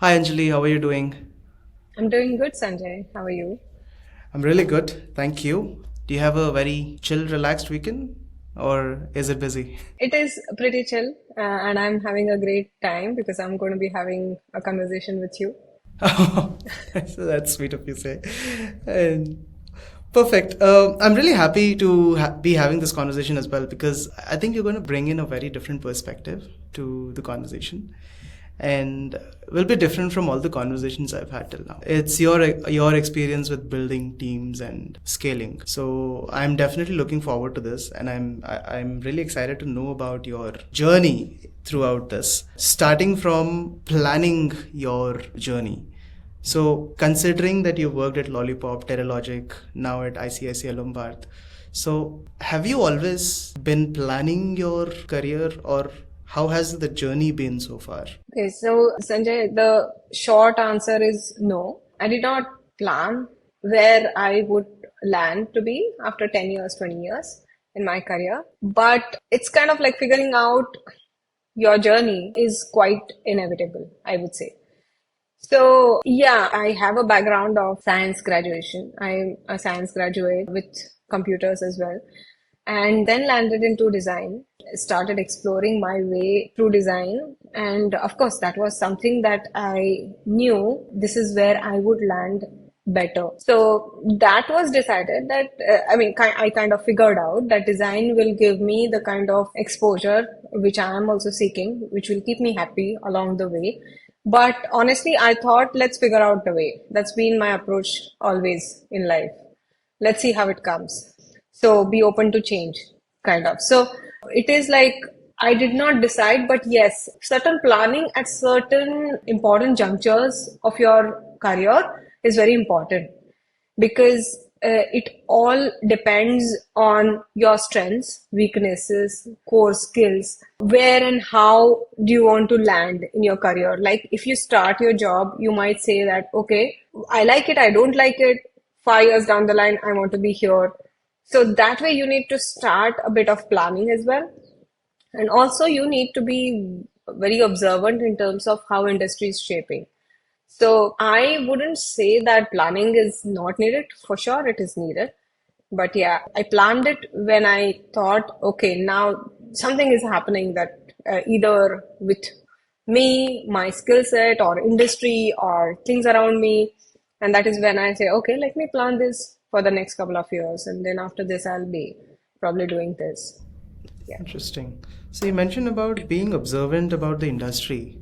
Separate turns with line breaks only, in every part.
Hi Anjali, how are you doing?
I'm doing good, Sanjay. How are you?
I'm really good, thank you. Do you have a very chill, relaxed weekend or is it busy?
It is pretty chill, and I'm having a great time because I'm going to be having a conversation with you.
So that's sweet of you say. And perfect. I'm really happy to be having this conversation as well because I think you're going to bring in a very different perspective to the conversation, and will be different from all the conversations I've had till now. It's your experience with building teams and scaling. So I'm definitely looking forward to this, and I'm really excited to know about your journey throughout this, starting from planning your journey. So, considering that you worked at Lollipop, Terralogic, now at ICICI Lombard, so have you always been planning your career, or how has the journey been so far?
Okay, so Sanjay, the short answer is no. I did not plan where I would land to be after 10 years, 20 years in my career, but it's kind of like figuring out your journey is quite inevitable, I would say. So, yeah, I have a background of science graduation. I'm a science graduate with computers as well. And then landed into design, started exploring my way through design. And of course, that was something that I knew this is where I would land better. So that was decided that, I kind of figured out that design will give me the kind of exposure which I am also seeking, which will keep me happy along the way. But honestly, I thought, let's figure out the way. That's been my approach always in life. Let's see how it comes. So be open to change, kind of. So it is like I did not decide, but yes, certain planning at certain important junctures of your career is very important because it all depends on your strengths, weaknesses, core skills. Where and how do you want to land in your career? Like if you start your job, you might say that, okay, I like it, I don't like it. 5 years down the line, I want to be here. So that way, you need to start a bit of planning as well. And also, you need to be very observant in terms of how industry is shaping. So I wouldn't say that planning is not needed. For sure, it is needed. But yeah, I planned it when I thought, okay, now something is happening that either with me, my skill set, or industry, or things around me. And that is when I say, okay, let me plan this for the next couple of years. And then after this, I'll be probably doing this. Yeah.
Interesting. So, you mentioned about being observant about the industry.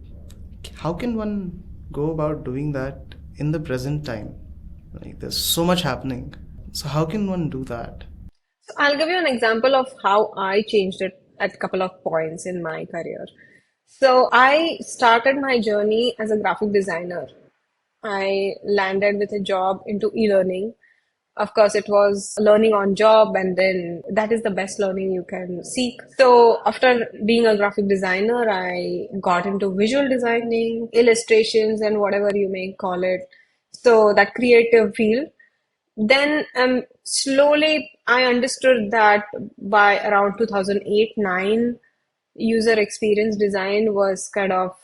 How can one go about doing that in the present time? Like, there's so much happening. So, how can one do that?
So I'll give you an example of how I changed it at a couple of points in my career. So I started my journey as a graphic designer. I landed with a job into e-learning. Of course, it was learning on job, and then that is the best learning you can seek. So after being a graphic designer, I got into visual designing, illustrations, and whatever you may call it. So that creative field. Then slowly I understood that by around 2008-9, user experience design was kind of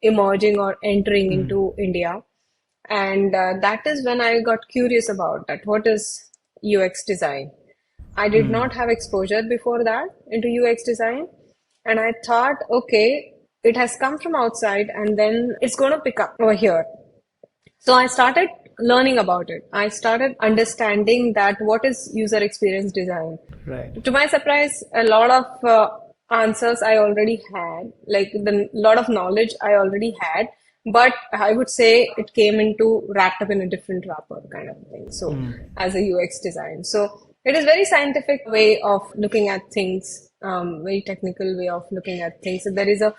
emerging or entering
Hmm.
into India. And that is when I got curious about that. What is UX design? I did
Hmm.
not have exposure before that into UX design. And I thought, okay, it has come from outside and then it's going to pick up over here. So I started learning about it. I started understanding that what is user experience design.
Right.
To my surprise, a lot of answers I already had, like the lot of knowledge I already had, but I would say it came into wrapped up in a different wrapper kind of thing. So
Hmm.
as a UX design, so it is very scientific way of looking at things, very technical way of looking at things. So there is a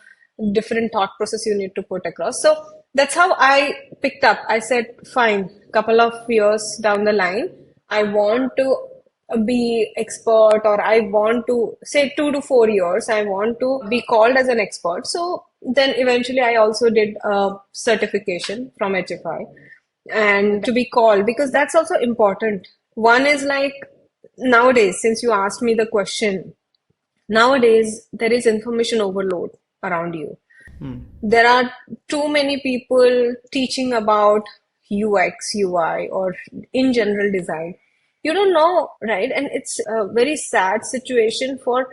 different thought process you need to put across. So that's how I picked up. I said, fine, couple of years down the line, I want to be expert, or I want to say 2 to 4 years, I want to be called as an expert. So then eventually I also did a certification from HFI and to be called because that's also important. One is like nowadays, since you asked me the question, nowadays there is information overload around you. There are too many people teaching about UX, UI, or in general design. You don't know, right? And it's a very sad situation for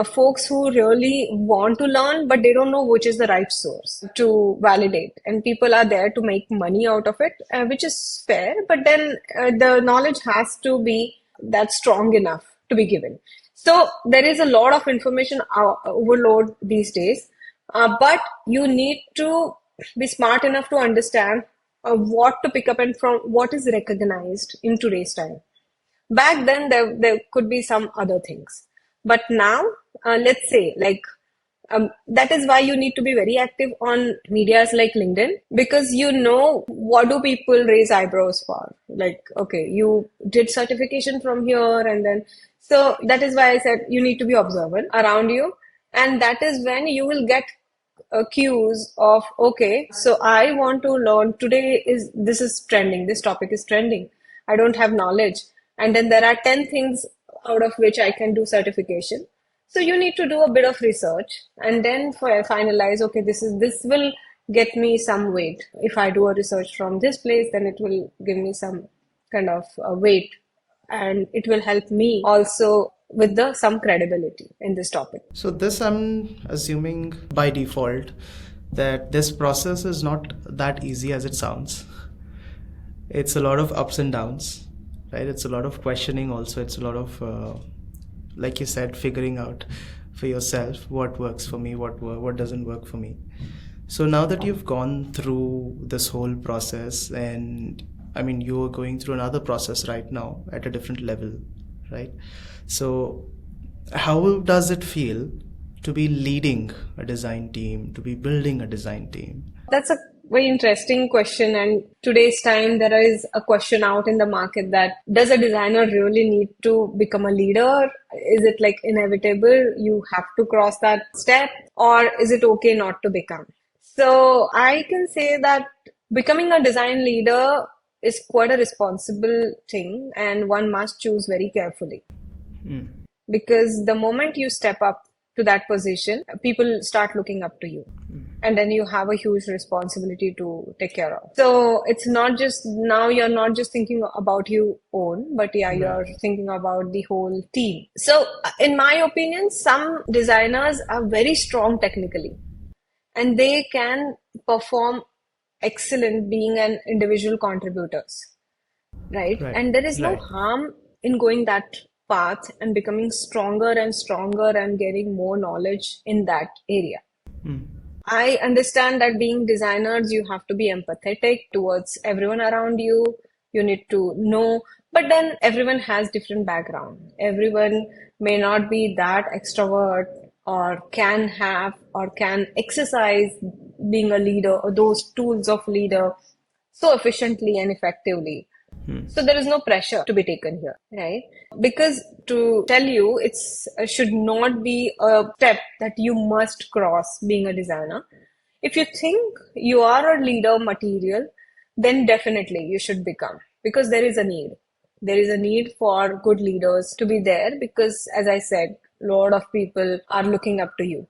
folks who really want to learn, but they don't know which is the right source to validate. And people are there to make money out of it, which is fair. But then the knowledge has to be that strong enough to be given. So there is a lot of information overload these days, but you need to be smart enough to understand what to pick up and from what is recognized in today's time. Back then, there could be some other things. But now, let's say, like, that is why you need to be very active on medias like LinkedIn, because you know what do people raise eyebrows for. Like, okay, you did certification from here, and then, so that is why I said you need to be observant around you. And that is when you will get cues of, okay, so I want to learn today, this is trending, this topic is trending. I don't have knowledge. And then there are 10 things out of which I can do certification. So you need to do a bit of research and then finalize, okay, this will get me some weight. If I do a research from this place, then it will give me some kind of weight, and it will help me also with some credibility in this topic.
So this, I'm assuming by default that this process is not that easy as it sounds. It's a lot of ups and downs, right? It's a lot of questioning also. It's a lot of, like you said, figuring out for yourself what works for me, what doesn't work for me. So now that you've gone through this whole process, and I mean, you're going through another process right now at a different level, right? So how does it feel to be leading a design team, to be building a design team?
That's a very interesting question. And today's time, there is a question out in the market that does a designer really need to become a leader? Is it like inevitable? You have to cross that step, or is it okay not to become? So I can say that becoming a design leader is quite a responsible thing, and one must choose very carefully. Because the moment you step up to that position, people start looking up to you. And then you have a huge responsibility to take care of. So it's not just, now you're not just thinking about your own, but yeah, you're thinking about the whole team. So in my opinion, some designers are very strong technically, and they can perform excellent being an individual contributors, right? And there is no harm in going that path and becoming stronger and stronger and getting more knowledge in that area. I understand that being designers, you have to be empathetic towards everyone around you. You need to know, but then everyone has different background. Everyone may not be that extrovert or can have or can exercise being a leader or those tools of leader so efficiently and effectively. So there is no pressure to be taken here, right? Because to tell you, it should not be a step that you must cross being a designer. If you think you are a leader material, then definitely you should become, because there is a need. There is a need for good leaders to be there because, as I said, a lot of people are looking up to you.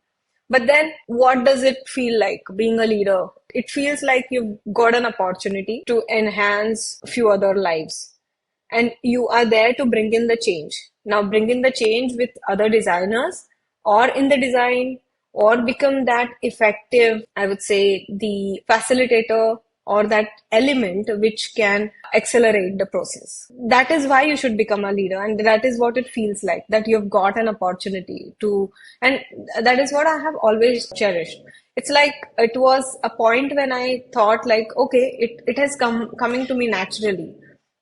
But then what does it feel like being a leader? It feels like you've got an opportunity to enhance a few other lives. And you are there to bring in the change. Now bring in the change with other designers or in the design, or become that effective, I would say, the facilitator or that element which can accelerate the process. That is why you should become a leader, and that is what it feels like, that you've got an opportunity to, and that is what I have always cherished. It's like, it was a point when I thought like, okay, it has coming to me naturally,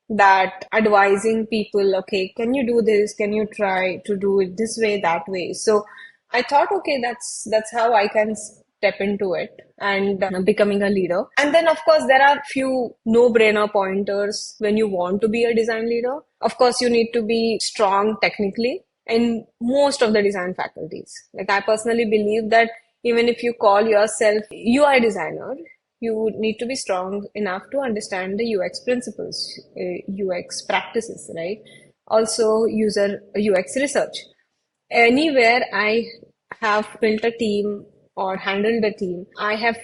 that advising people, okay, can you do this? Can you try to do it this way, that way? So I thought, okay, that's how I can step into it and becoming a leader. And then, of course, there are few no-brainer pointers when you want to be a design leader. Of course, you need to be strong technically in most of the design faculties. Like, I personally believe that even if you call yourself UI designer, you need to be strong enough to understand the UX principles, UX practices, right? Also, user UX research. Anywhere I have built a team or handled a team, I have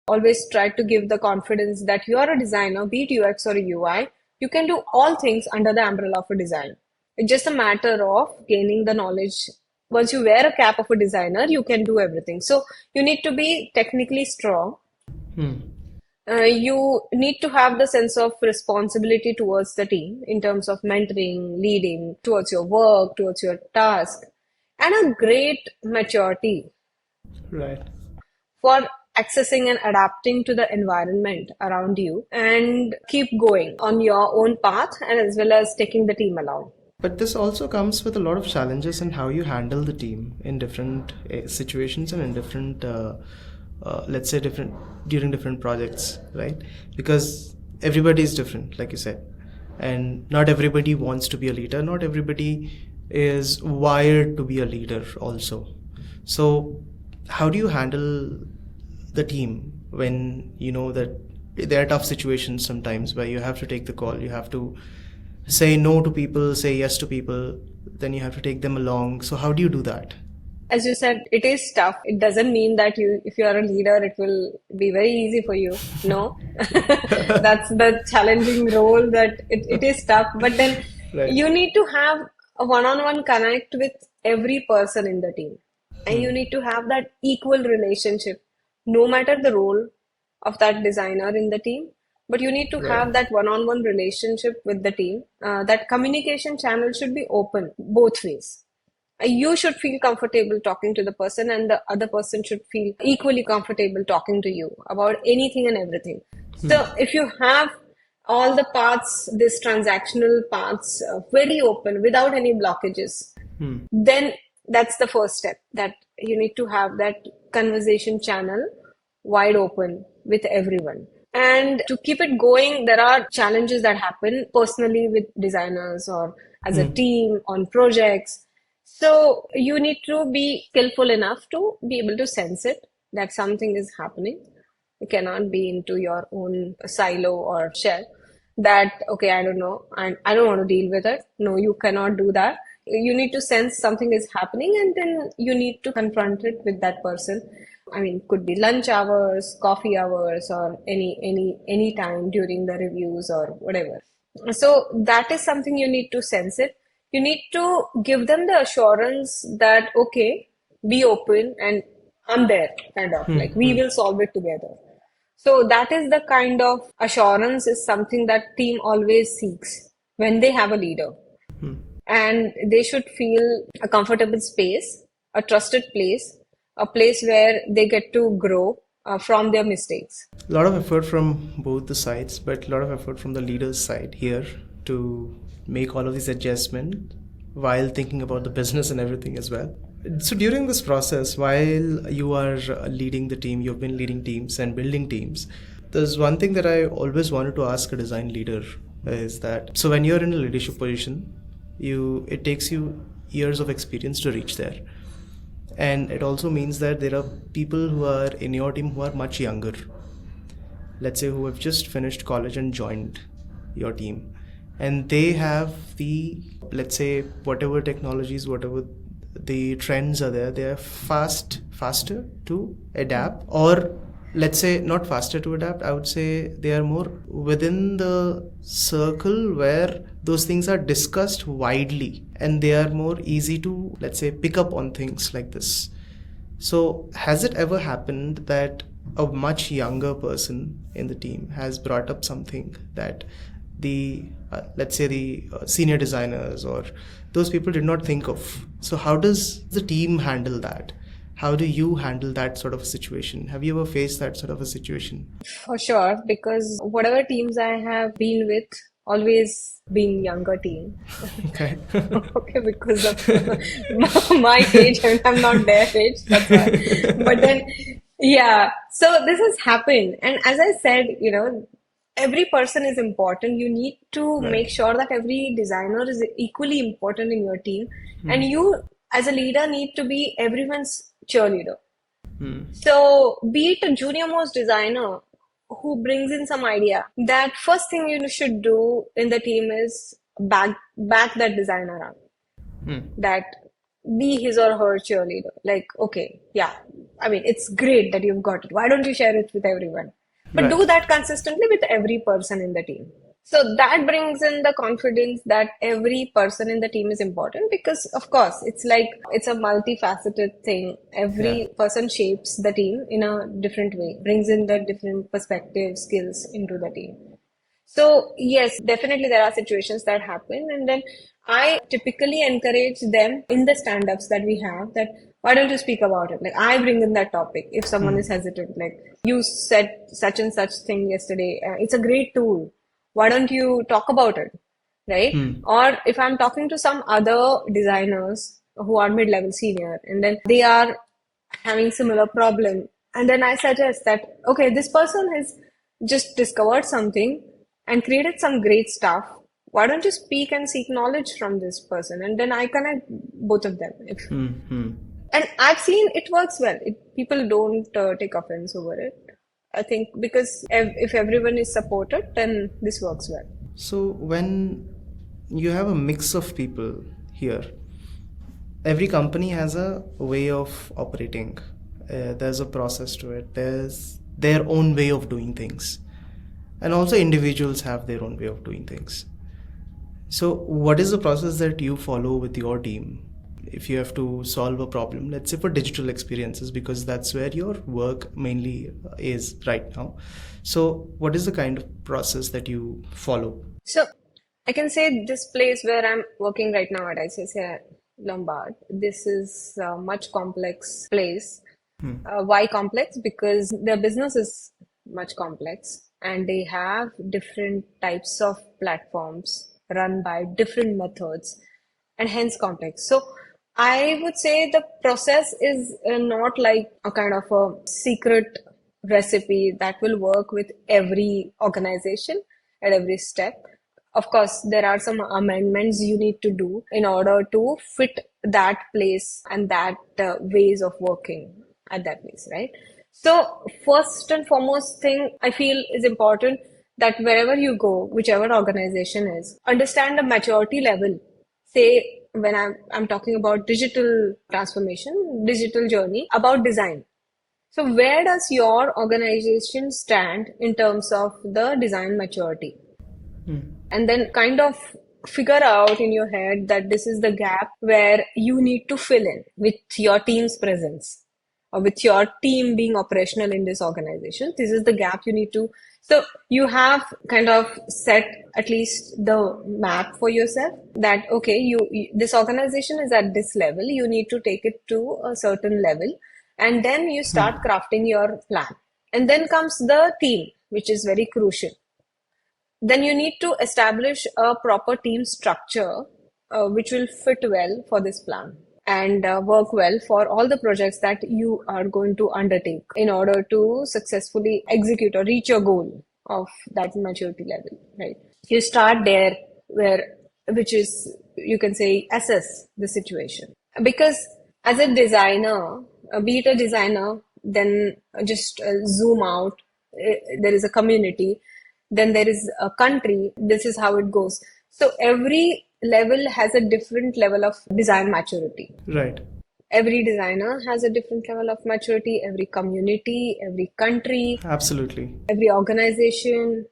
always tried to give the confidence that you are a designer, be it UX or UI, you can do all things under the umbrella of a design. It's just a matter of gaining the knowledge. Once you wear a cap of a designer, you can do everything. So you need to be technically strong. You need to have the sense of responsibility towards the team in terms of mentoring, leading towards your work, towards your task, and a great maturity
Right.
for accessing and adapting to the environment around you and keep going on your own path and as well as taking the team along.
But this also comes with a lot of challenges in how you handle the team in different situations and in different, let's say, different during different projects, right? Because everybody is different, like you said, and not everybody wants to be a leader. Not everybody is wired to be a leader, also. So, how do you handle the team when you know that there are tough situations sometimes where you have to take the call, you have to say no to people, say yes to people, then you have to take them along. So how do you do that?
As you said, it is tough. It doesn't mean that if you are a leader, it will be very easy for you. No, that's the challenging role that it is tough. But then
Right.
you need to have a one-on-one connect with every person in the team. And you need to have that equal relationship, no matter the role of that designer in the team. But you need to have
Right.
that one-on-one relationship with the team. That communication channel should be open both ways. You should feel comfortable talking to the person, and the other person should feel equally comfortable talking to you about anything and everything. So if you have all the paths, these transactional paths, very open without any blockages, then that's the first step, that you need to have that conversation channel wide open with everyone. And to keep it going, there are challenges that happen personally with designers or as a team on projects. So you need to be skillful enough to be able to sense it, that something is happening. You cannot be into your own silo or shell that, okay, I don't know, I don't want to deal with it. No, you cannot do that. You need to sense something is happening, and then you need to confront it with that person. I mean, could be lunch hours, coffee hours, or any time during the reviews or whatever. So that is something you need to sense it. You need to give them the assurance that, okay, be open and I'm there, kind of like we will solve it together. So that is the kind of assurance is something that team always seeks when they have a leader. And they should feel a comfortable space, a trusted place, a place where they get to grow from their mistakes.
A lot of effort from both the sides, but a lot of effort from the leader's side here to make all of these adjustments while thinking about the business and everything as well. So during this process, while you are leading the team, you've been leading teams and building teams, there's one thing that I always wanted to ask a design leader is that, so when you're in a leadership position, it takes you years of experience to reach there. And it also means that there are people who are in your team who are much younger. Let's say who have just finished college and joined your team. And they have the, let's say, whatever technologies, whatever the trends are there, they are faster to adapt, or let's say not faster to adapt, I would say they are more within the circle where those things are discussed widely and they are more easy to, let's say, pick up on things like this. So has it ever happened that a much younger person in the team has brought up something that the let's say the senior designers or those people did not think of? So how does the team handle that? How do you handle that sort of a situation? Have you ever faced that sort of a situation?
For sure, because whatever teams I have been with, always been younger team.
Okay.
Okay, because of my age, I'm not their age, that's why. But then, yeah, so this has happened. And as I said, every person is important. You need to make sure that every designer is equally important in your team. And you, as a leader, need to be everyone's cheerleader. So be it a junior most designer who brings in some idea, that first thing you should do in the team is back that designer up. That be his or her cheerleader. Like, okay, yeah, I mean, it's great that you've got it. Why don't you share it with everyone? But do
Right.
that consistently with every person in the team. So that brings in the confidence that every person in the team is important because, of course, it's like it's a multifaceted thing.
Yeah.
Every person shapes the team in a different way, brings in the different perspectives, skills into the team. So, yes, definitely there are situations that happen. And then I typically encourage them in the stand-ups that we have that why don't you speak about it? Like I bring in that topic if someone is hesitant. Like you said such and such thing yesterday. It's a great tool. Why don't you talk about it? Right? Or if I'm talking to some other designers who are mid-level senior and then they are having similar problem and then I suggest that okay, this person has just discovered something and created some great stuff. Why don't you speak and seek knowledge from this person? And then I connect both of them. And I've seen it works well. People don't take offense over it. I think because if everyone is supported, then this works well.
So when you have a mix of people here, every company has a way of operating. There's a process to it. There's their own way of doing things. And also individuals have their own way of doing things. So what is the process that you follow with your team if you have to solve a problem, let's say for digital experiences, because that's where your work mainly is right now? So what is the kind of process that you follow?
So I can say this place where I'm working right now at ICICI Lombard, this is a much complex place. Why complex? Because their business is much complex and they have different types of platforms run by different methods and hence complex. So I would say the process is not like a kind of a secret recipe that will work with every organization at every step. Of course, there are some amendments you need to do in order to fit that place and that ways of working at that place, right? So first and foremost thing I feel is important that wherever you go, whichever organization is, understand the maturity level. Say when I'm talking about digital transformation, digital journey, about design. So where does your organization stand in terms of the design maturity? And then kind of figure out in your head that this is the gap where you need to fill in with your team's presence or with your team being operational in this organization. This is the gap you need to. So you have kind of set at least the map for yourself that, okay, this organization is at this level. You need to take it to a certain level. And then you start crafting your plan. And then comes the team, which is very crucial. Then you need to establish a proper team structure which will fit well for this plan and work well for all the projects that you are going to undertake in order to successfully execute or reach your goal of that maturity level, right? You start there which is, you can say, assess the situation. Because as a designer, be it a designer, then just zoom out, there is a community, then there is a country, this is how it goes. So every level has a different level of design maturity.
Right.
Every designer has a different level of maturity, every community, every country,
Absolutely.
every organization.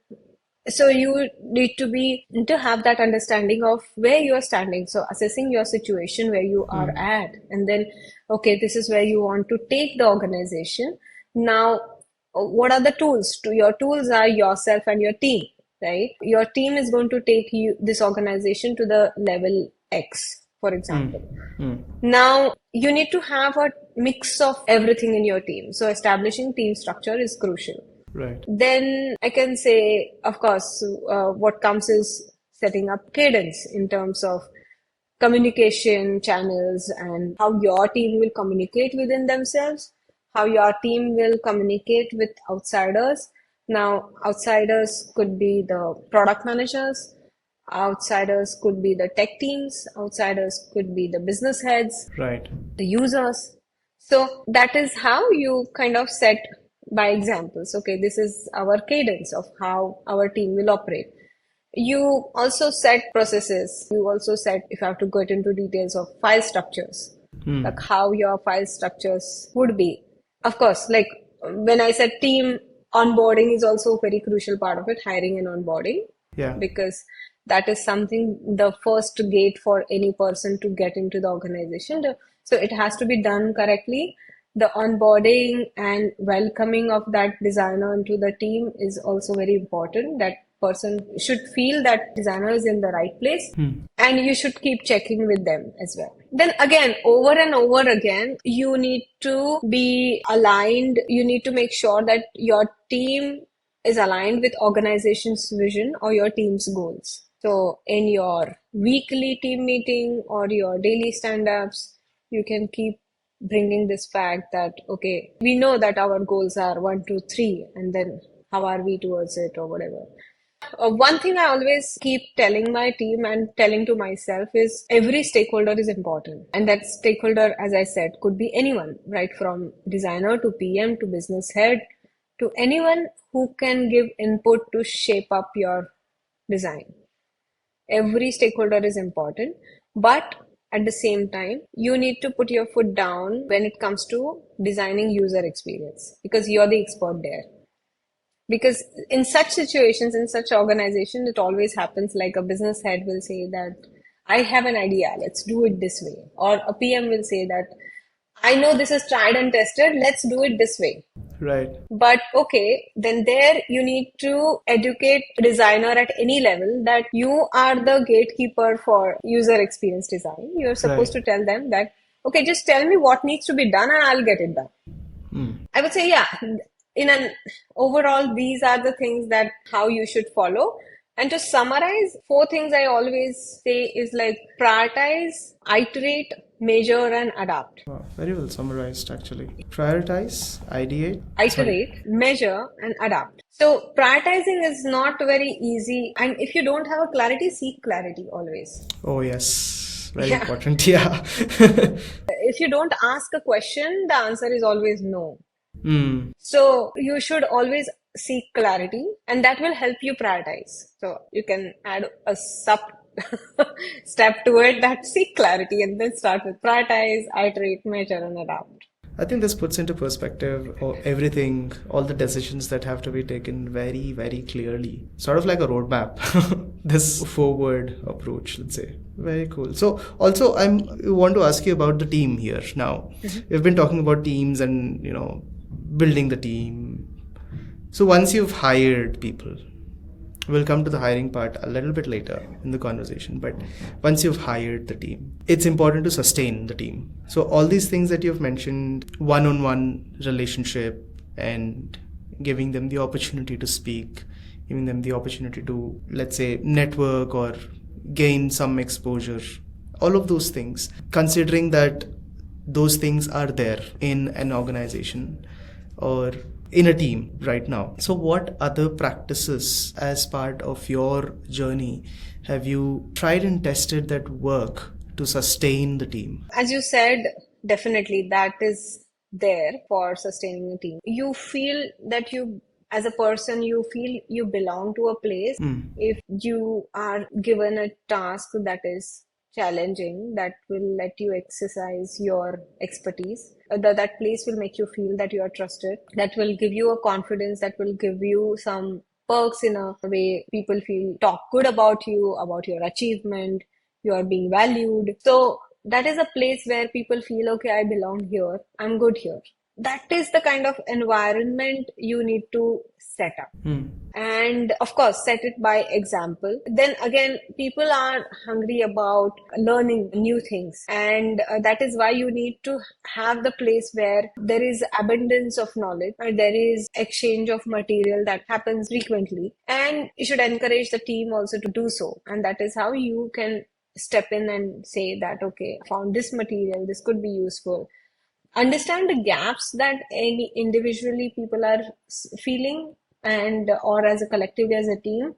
So you need to have that understanding of where you are standing. So assessing your situation where you are at, and then, okay, this is where you want to take the organization. Now, what are the tools? Your tools are yourself and your team, right? Your team is going to take this organization to the level X, for example. Now, you need to have a mix of everything in your team. So establishing team structure is crucial.
Right.
Then I can say, of course, what comes is setting up cadence in terms of communication channels and how your team will communicate within themselves, how your team will communicate with outsiders. Now, outsiders could be the product managers, outsiders could be the tech teams, outsiders could be the business heads,
Right.
the users. So that is how you kind of set by examples. Okay, this is our cadence of how our team will operate. You also set processes. You also set, if I have to get into details of file structures, like how your file structures would be. Of course, like when I said team, onboarding is also a very crucial part of it, hiring and onboarding,
Yeah.
because that is something, the first gate for any person to get into the organization. So it has to be done correctly. The onboarding and welcoming of that designer into the team is also very important. That person should feel that designer is in the right place, and you should keep checking with them as well. Then again, over and over again, you need to be aligned. You need to make sure that your team is aligned with organization's vision or your team's goals. So in your weekly team meeting or your daily stand-ups, you can keep bringing this fact that, okay, we know that our goals are 1, 2, 3, and then how are we towards it or whatever. One thing I always keep telling my team and telling to myself is every stakeholder is important. And that stakeholder, as I said, could be anyone, right? From designer to PM to business head to anyone who can give input to shape up your design. Every stakeholder is important, but at the same time, you need to put your foot down when it comes to designing user experience because you're the expert there. Because in such situations, in such organizations, it always happens like a business head will say that, I have an idea, let's do it this way. Or a PM will say that, I know this is tried and tested, let's do it this way.
Right.
But okay, then there you need to educate designer at any level that you are the gatekeeper for user experience design. You're supposed to tell them that, okay, just tell me what needs to be done and I'll get it done. I would say, yeah, in an overall, these are the things that how you should follow. And to summarize, 4 things I always say is like prioritize, iterate, measure, and adapt.
Wow, very well summarized, actually. Prioritize, ideate,
iterate, measure, and adapt. So prioritizing is not very easy. And if you don't have a clarity, seek clarity always.
Oh, yes. Very important. Yeah.
If you don't ask a question, the answer is always no. So you should always seek clarity, and that will help you prioritize. So you can add a sub step to it, that seek clarity, and then start with prioritize, iterate, measure, and adapt.
I think this puts into perspective everything, all the decisions that have to be taken very, very clearly. Sort of like a roadmap, this forward approach, let's say. Very cool. So also I want to ask you about the team here now. We've been talking about teams and, building the team. So once you've hired people, we'll come to the hiring part a little bit later in the conversation, but once you've hired the team, it's important to sustain the team. So all these things that you've mentioned, one-on-one relationship and giving them the opportunity to speak, giving them the opportunity to, let's say, network or gain some exposure, all of those things, considering that those things are there in an organization or in a team right now. So what other practices as part of your journey have you tried and tested that work to sustain the team?
As you said, definitely that is there for sustaining a team. You feel that you, as a person, you feel you belong to a place. If you are given a task that is challenging, that will let you exercise your expertise. That place will make you feel that you are trusted. That will give you a confidence. That will give you some perks in a way. People talk good about you, about your achievement. You are being valued. So that is a place where people feel, okay, I belong here. I'm good here. That is the kind of environment you need to set up. And of course, set it by example. Then again, people are hungry about learning new things. And that is why you need to have the place where there is abundance of knowledge, or there is exchange of material that happens frequently. And you should encourage the team also to do so. And that is how you can step in and say that, okay, I found this material, this could be useful. Understand the gaps that any individually people are feeling, and or as a collective, as a team,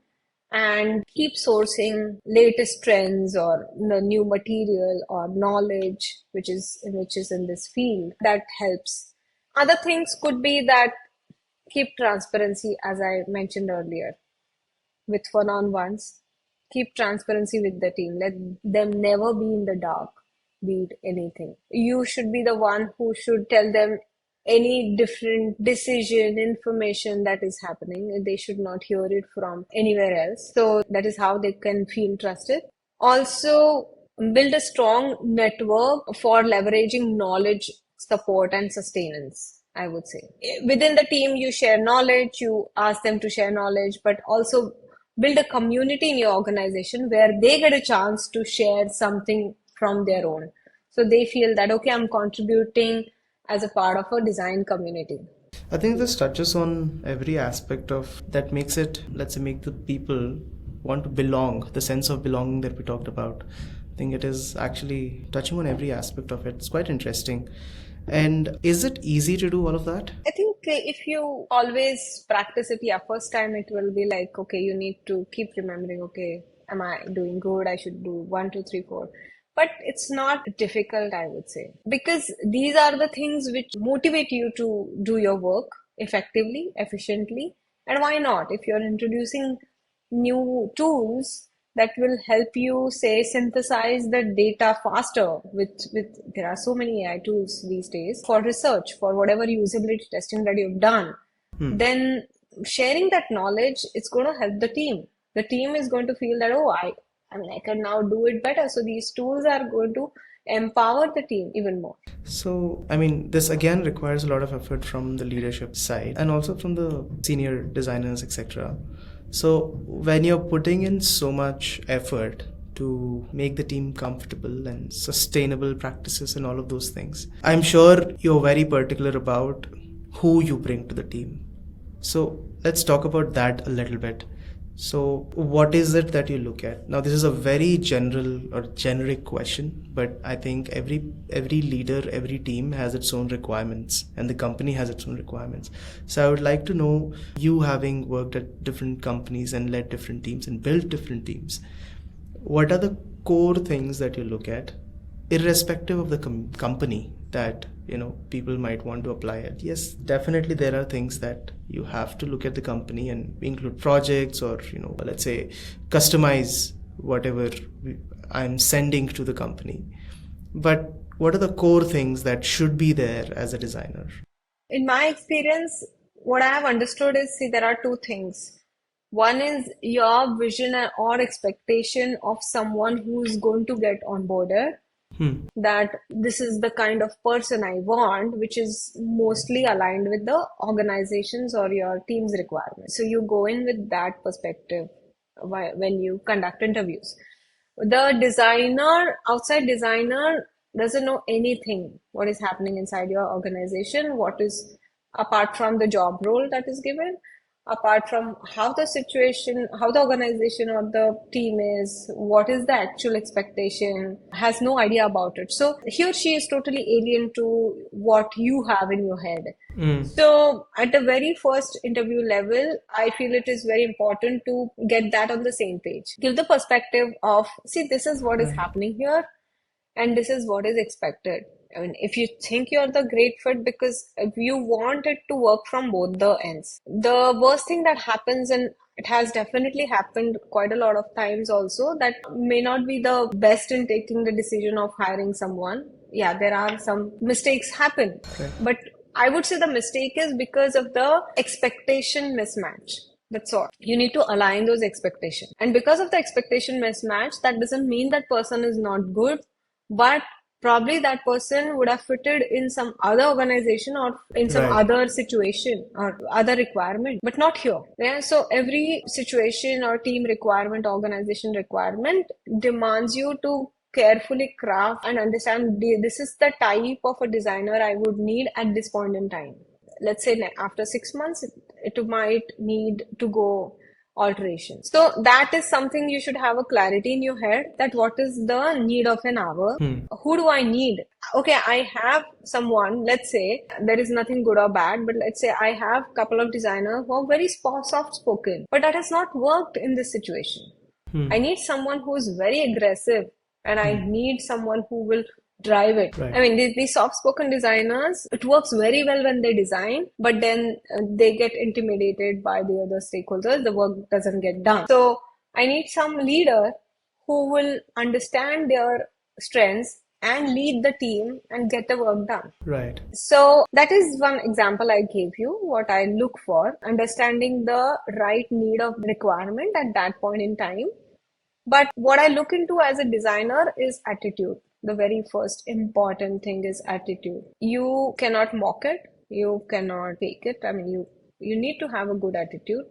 and keep sourcing latest trends or the new material or knowledge which is in this field. That helps. Other things could be that keep transparency, as I mentioned earlier, with one-on-ones. Keep transparency with the team. Let them never be in the dark, be it anything. You should be the one who should tell them any different decision, information that is happening. They should not hear it from anywhere else. So that is how they can feel trusted. Also, build a strong network for leveraging knowledge, support, and sustenance, I would say. Within the team, you share knowledge, you ask them to share knowledge, but also build a community in your organization where they get a chance to share something from their own. So they feel that, okay, I'm contributing as a part of a design community.
I think this touches on every aspect of that makes it, let's say, make the people want to belong, the sense of belonging that we talked about. I think it is actually touching on every aspect of it. It's quite interesting. And is it easy to do all of that?
I think if you always practice it, yeah, first time it will be like, okay, you need to keep remembering, okay, am I doing good? I should do 1, 2, 3, 4. But it's not difficult, I would say, because these are the things which motivate you to do your work effectively, efficiently. And why not? If you're introducing new tools that will help you, say, synthesize the data faster with there are so many AI tools these days for research, for whatever usability testing that you've done, then sharing that knowledge, it's going to help the team. The team is going to feel that, oh, I can now do it better. So these tools are going to empower the team even more.
So, I mean, this again requires a lot of effort from the leadership side and also from the senior designers, etc. So when you're putting in so much effort to make the team comfortable and sustainable practices and all of those things, I'm sure you're very particular about who you bring to the team. So let's talk about that a little bit. So what is it that you look at? Now, this is a very general or generic question, but I think every leader, every team has its own requirements and the company has its own requirements. So I would like to know, you having worked at different companies and led different teams and built different teams, what are the core things that you look at, irrespective of the company that people might want to apply it? Yes, definitely there are things that you have to look at the company and include projects or let's say customize whatever I'm sending to the company. But what are the core things that should be there as a designer?
In my experience, what I have understood is, see, there are two things. One is your vision or expectation of someone who's going to get onboarded. That this is the kind of person I want, which is mostly aligned with the organization's or your team's requirements. So you go in with that perspective when you conduct interviews. The outside designer doesn't know anything what is happening inside your organization, what is apart from the job role that is given, apart from how the organization or the team is, what is the actual expectation, has no idea about it. So he or she is totally alien to what you have in your head. So at the very first interview level, I feel it is very important to get that on the same page. Give the perspective of, see, this is what is happening here and this is what is expected. I mean, if you think you're the great fit, because if you want it to work from both the ends. The worst thing that happens, and it has definitely happened quite a lot of times also, that may not be the best in taking the decision of hiring someone. Yeah, there are some mistakes happen. Okay. But I would say the mistake is because of the expectation mismatch. That's all. You need to align those expectations. And because of the expectation mismatch, that doesn't mean that person is not good, but probably that person would have fitted in some other organization or in some other situation or other requirement, but not here. Yeah. So every situation or team requirement, organization requirement demands you to carefully craft and understand this is the type of a designer I would need at this point in time. Let's say after 6 months, it might need to go alterations. So that is something you should have a clarity in your head, that what is the need of an hour? Who do I need? Okay, I have someone, let's say, there is nothing good or bad, but let's say I have a couple of designers who are very soft spoken, but that has not worked in this situation. I need someone who is very aggressive, and I need someone who will drive it. I mean, these soft-spoken designers, it works very well when they design, but then they get intimidated by the other stakeholders. The work doesn't get done. So I need some leader who will understand their strengths and lead the team and get the work done.
Right.
So that is one example I gave you, what I look for, understanding the right need of requirement at that point in time. But what I look into as a designer is attitude. The very first important thing is attitude. You cannot mock it. You cannot fake it. I mean, you need to have a good attitude.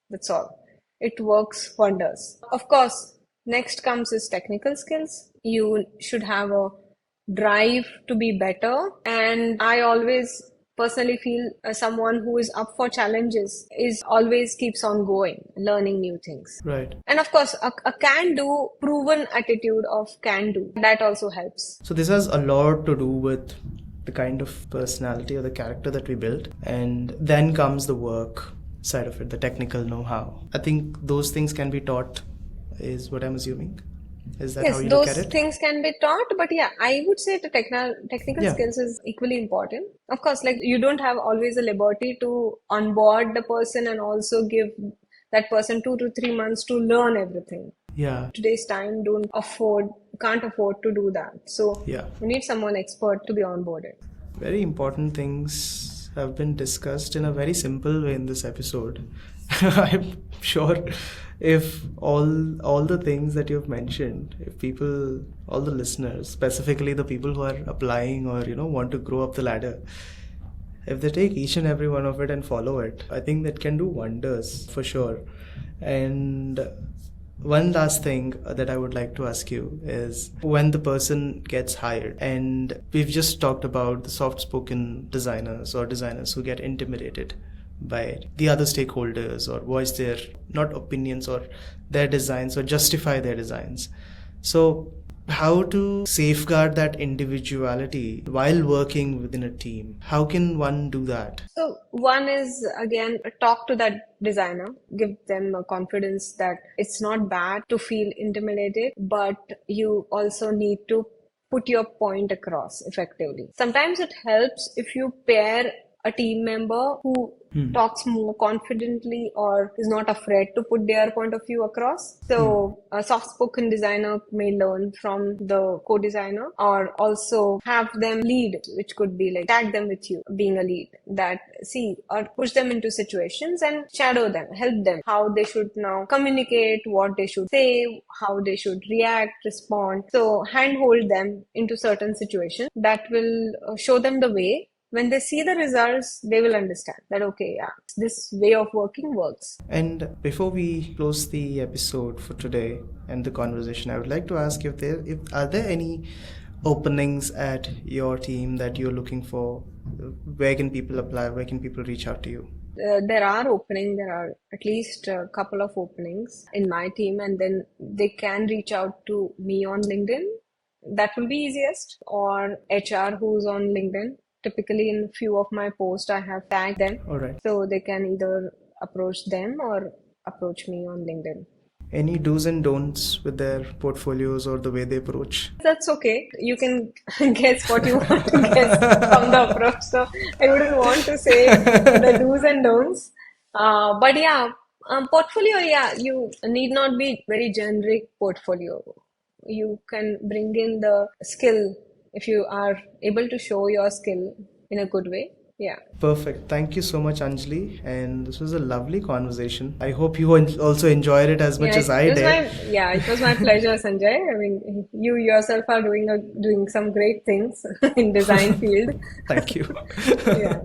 That's all. It works wonders. Of course, next comes is technical skills. You should have a drive to be better. And I always personally feel someone who is up for challenges is always keeps on going, learning new things.
Right.
And of course, a can-do, proven attitude of can-do, that also helps.
So this has a lot to do with the kind of personality or the character that we build. And then comes the work side of it, the technical know-how. I think those things can be taught, is what I'm assuming. Is that how you look at it?
Yes, those things can be taught, but yeah, I would say the technical skills is equally important. Of course, like you don't have always the liberty to onboard the person and also give that person 2 to 3 months to learn everything.
Yeah.
Today's time can't afford to do that. So you need someone expert to be onboarded.
Very important things have been discussed in a very simple way in this episode. I'm sure if all the things that you've mentioned, if people, all the listeners, specifically the people who are applying or want to grow up the ladder, if they take each and every one of it and follow it, I think that can do wonders for sure. And one last thing that I would like to ask you is, when the person gets hired, and we've just talked about the soft-spoken designers or designers who get intimidated by the other stakeholders or voice their not opinions or their designs or justify their designs. So how to safeguard that individuality while working within a team? How can one do that?
So one is, again, talk to that designer, give them a confidence that it's not bad to feel intimidated, but you also need to put your point across effectively. Sometimes it helps if you pair a team member who talks more confidently or is not afraid to put their point of view across. So a soft-spoken designer may learn from the co-designer, or also have them lead, which could be like tag them with you being a lead, that or push them into situations and shadow them, help them how they should now communicate, what they should say, how they should react, respond. So handhold them into certain situations that will show them the way. When they see the results, they will understand that, okay, yeah, this way of working works.
And before we close the episode for today and the conversation, I would like to ask if are there any openings at your team that you're looking for? Where can people apply? Where can people reach out to you?
There are openings. There are at least a couple of openings in my team, and then they can reach out to me on LinkedIn. That will be easiest, or HR who's on LinkedIn. Typically, in a few of my posts, I have tagged them.
All right.
So they can either approach them or approach me on LinkedIn.
Any do's and don'ts with their portfolios or the way they approach?
That's okay. You can guess what you want to guess from the approach. So I wouldn't want to say the do's and don'ts. But yeah, portfolio, you need not be very generic portfolio. You can bring in the skill if you are able to show your skill in a good way. Yeah.
Perfect. Thank you so much, Anjali. And this was a lovely conversation. I hope you also enjoyed it as much as I did.
It was my pleasure, Sanjay. I mean, you yourself are doing some great things in design field.
Thank you.
Yeah.